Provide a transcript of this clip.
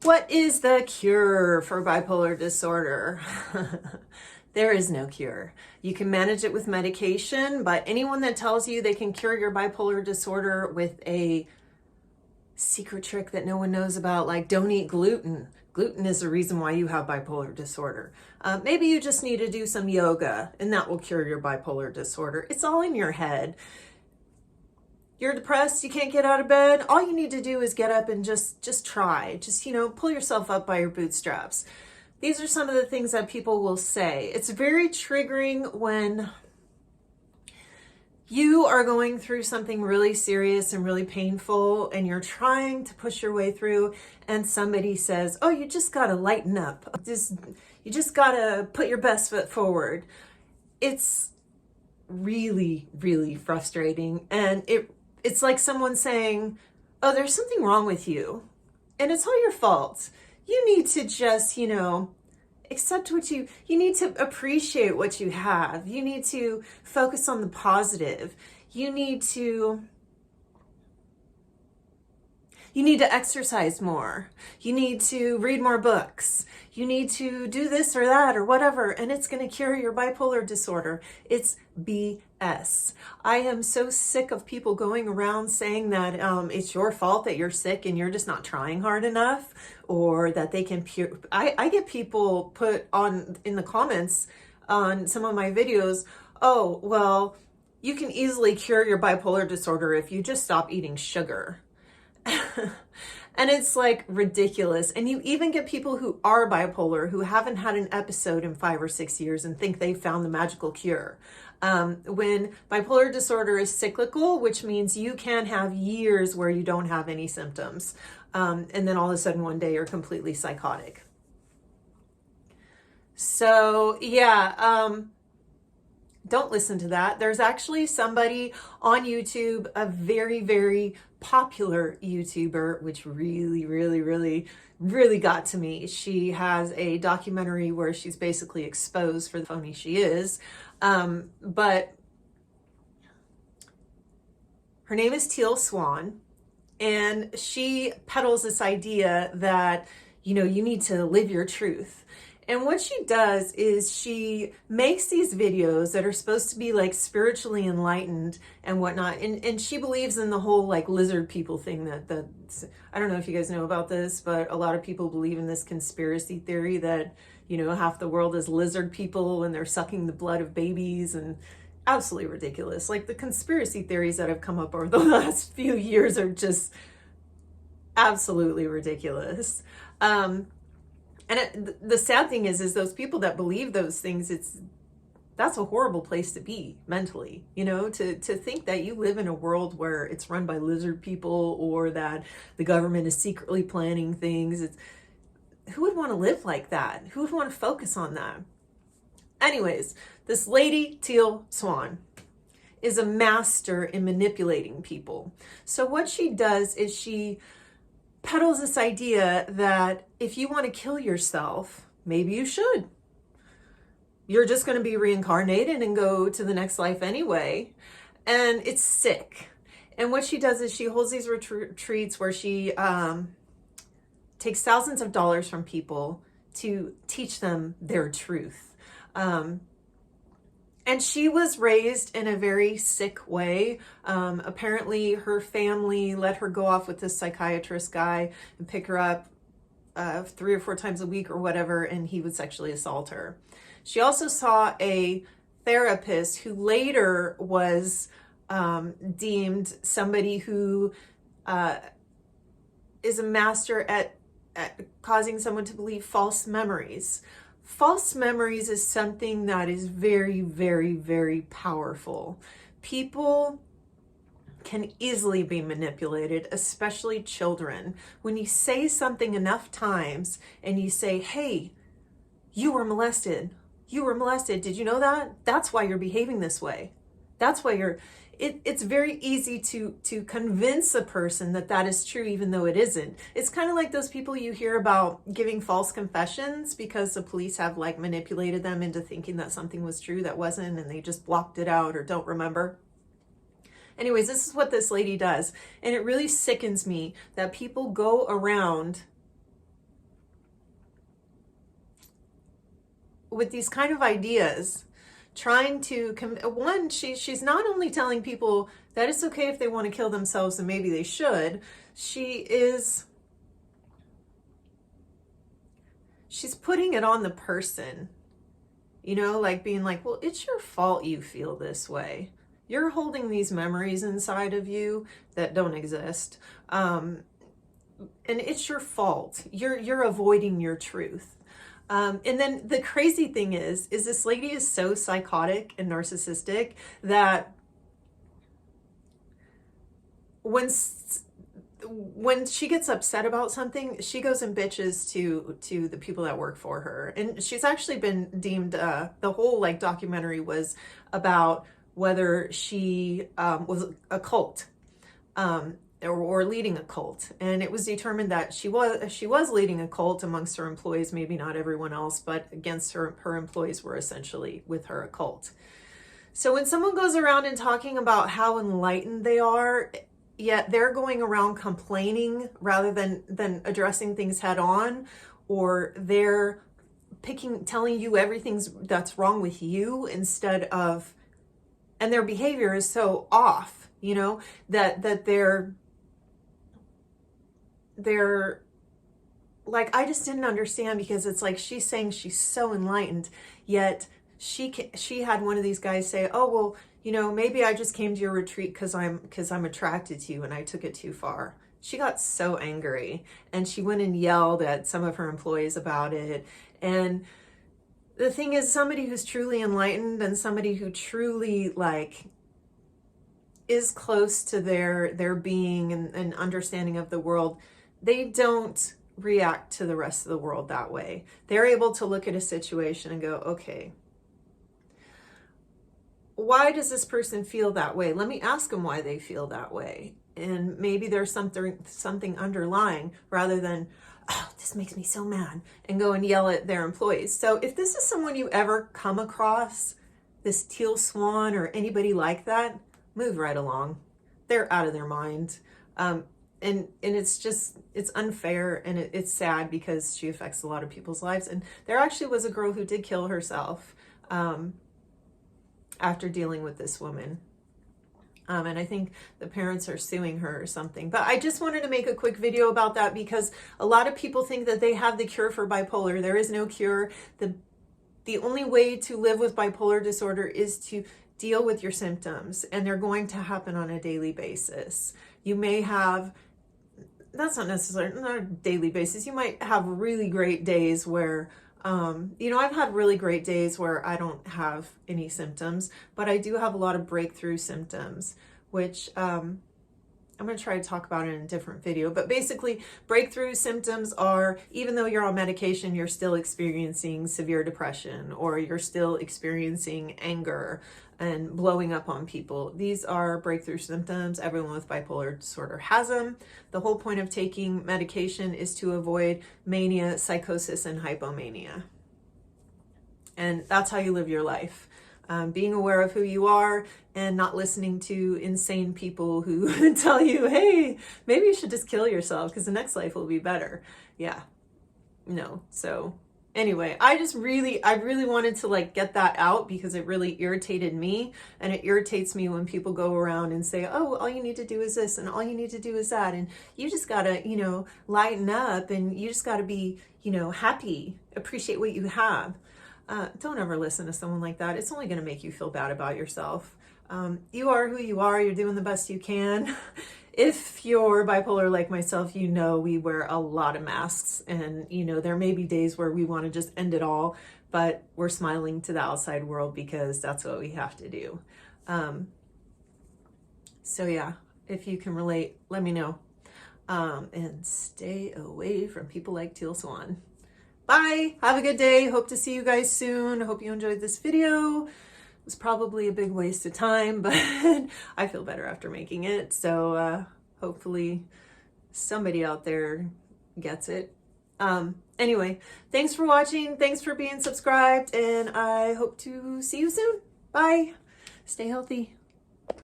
What is the cure for bipolar disorder? There is no cure. You can manage it with medication, but anyone that tells you they can cure your bipolar disorder with a secret trick that no one knows about, like don't eat gluten. Gluten is the reason why you have bipolar disorder. Maybe you just need to do some yoga and that will cure your bipolar disorder. It's all in your head. You're depressed, you can't get out of bed, all you need to do is get up and just try. Just, pull yourself up by your bootstraps. These are some of the things that people will say. It's very triggering when you are going through something really serious and really painful and you're trying to push your way through and somebody says, oh, you just got to lighten up. You just got to put your best foot forward. It's really, really frustrating. And it's like someone saying, oh, there's something wrong with you and it's all your fault. You need to just, accept what you need to appreciate what you have. You need to focus on the positive. You need to exercise more. You need to read more books. You need to do this or that or whatever, and it's going to cure your bipolar disorder. It's BS. I am so sick of people going around saying that it's your fault that you're sick and you're just not trying hard enough, or that they can I get people put on in the comments on some of my videos, oh, well, you can easily cure your bipolar disorder if you just stop eating sugar. And it's like ridiculous. And you even get people who are bipolar who haven't had an episode in 5 or 6 years and think they found the magical cure. When bipolar disorder is cyclical, which means you can have years where you don't have any symptoms. And then all of a sudden one day you're completely psychotic. So yeah, don't listen to that. There's actually somebody on YouTube, a very, very popular YouTuber, which really, really, really, really got to me. She has a documentary where she's basically exposed for the phony she is. But her name is Teal Swan, and she peddles this idea that, you need to live your truth. And what she does is she makes these videos that are supposed to be like spiritually enlightened and whatnot. And she believes in the whole like lizard people thing that I don't know if you guys know about this, but a lot of people believe in this conspiracy theory that, half the world is lizard people and they're sucking the blood of babies, and absolutely ridiculous. Like the conspiracy theories that have come up over the last few years are just absolutely ridiculous. And the sad thing is those people that believe those things, that's a horrible place to be mentally, to think that you live in a world where it's run by lizard people or that the government is secretly planning things. Who would want to live like that? Who would want to focus on that? Anyways, this lady, Teal Swan, is a master in manipulating people. So what she does is she peddles this idea that if you want to kill yourself, maybe you should. You're just going to be reincarnated and go to the next life anyway. And it's sick. And what she does is she holds these retreats where she takes thousands of dollars from people to teach them their truth. And she was raised in a very sick way. Apparently her family let her go off with this psychiatrist guy and pick her up 3 or 4 times a week or whatever, and he would sexually assault her. She also saw a therapist who later was deemed somebody who is a master at causing someone to believe false memories. False memories is something that is very, very, very powerful. People can easily be manipulated, especially children. When you say something enough times and you say, hey, you were molested. You were molested. Did you know that? That's why you're behaving this way. That's why it's very easy to convince a person that that is true, even though it isn't. It's kind of like those people you hear about giving false confessions because the police have like manipulated them into thinking that something was true that wasn't, and they just blocked it out or don't remember. Anyways, this is what this lady does. And it really sickens me that people go around with these kind of ideas, trying to, one, she's not only telling people that it's okay if they want to kill themselves and maybe they should, she's putting it on the person, you know, like being like, well, it's your fault you feel this way. You're holding these memories inside of you that don't exist. And it's your fault. You're avoiding your truth. And then the crazy thing is this lady is so psychotic and narcissistic that when she gets upset about something, she goes and bitches to the people that work for her. And she's actually been deemed, the whole like documentary was about whether she was a cult, or leading a cult. And it was determined that she was leading a cult amongst her employees, maybe not everyone else, but against her employees were essentially with her a cult. So when someone goes around and talking about how enlightened they are, yet they're going around complaining rather than addressing things head on, or they're telling you everything's that's wrong with you instead of, and their behavior is so off, you know, that they're like, I just didn't understand, because it's like she's saying she's so enlightened, yet she had one of these guys say, oh, well, you know, maybe I just came to your retreat because I'm attracted to you and I took it too far. She got so angry and she went and yelled at some of her employees about it. And the thing is, somebody who's truly enlightened and somebody who truly like is close to their being and understanding of the world, they don't react to the rest of the world that way. They're able to look at a situation and go, okay, why does this person feel that way? Let me ask them why they feel that way. And maybe there's something underlying, rather than, oh, this makes me so mad, and go and yell at their employees. So if this is someone you ever come across, this teal swan or anybody like that, move right along. They're out of their mind. And it's just, it's unfair, and it's sad because she affects a lot of people's lives. And there actually was a girl who did kill herself after dealing with this woman. And I think the parents are suing her or something. But I just wanted to make a quick video about that, because a lot of people think that they have the cure for bipolar. There is no cure. The only way to live with bipolar disorder is to deal with your symptoms, and they're going to happen on a daily basis. You may have, that's not necessarily, not a daily basis. You might have really great days where, you know, I've had really great days where I don't have any symptoms, but I do have a lot of breakthrough symptoms, which I'm going to try to talk about it in a different video. But basically, breakthrough symptoms are, even though you're on medication, you're still experiencing severe depression, or you're still experiencing anger and blowing up on people. These are breakthrough symptoms. Everyone with bipolar disorder has them. The whole point of taking medication is to avoid mania, psychosis, and hypomania. And that's how you live your life. Being aware of who you are and not listening to insane people who tell you, hey, maybe you should just kill yourself because the next life will be better. Yeah, no. So anyway, I really wanted to like get that out, because it really irritated me, and it irritates me when people go around and say, oh, all you need to do is this and all you need to do is that, and you just gotta, you know, lighten up, and you just gotta be, you know, happy, appreciate what you have. Don't ever listen to someone like that. It's only going to make you feel bad about yourself. You are who you are. You're doing the best you can. If you're bipolar like myself, you know we wear a lot of masks, and you know there may be days where we want to just end it all, but we're smiling to the outside world because that's what we have to do. So yeah, if you can relate, let me know. And stay away from people like Teal Swan. Bye. Have a good day. Hope to see you guys soon. Hope you enjoyed this video. It was probably a big waste of time, but I feel better after making it. So hopefully somebody out there gets it. Anyway, thanks for watching. Thanks for being subscribed, and I hope to see you soon. Bye. Stay healthy.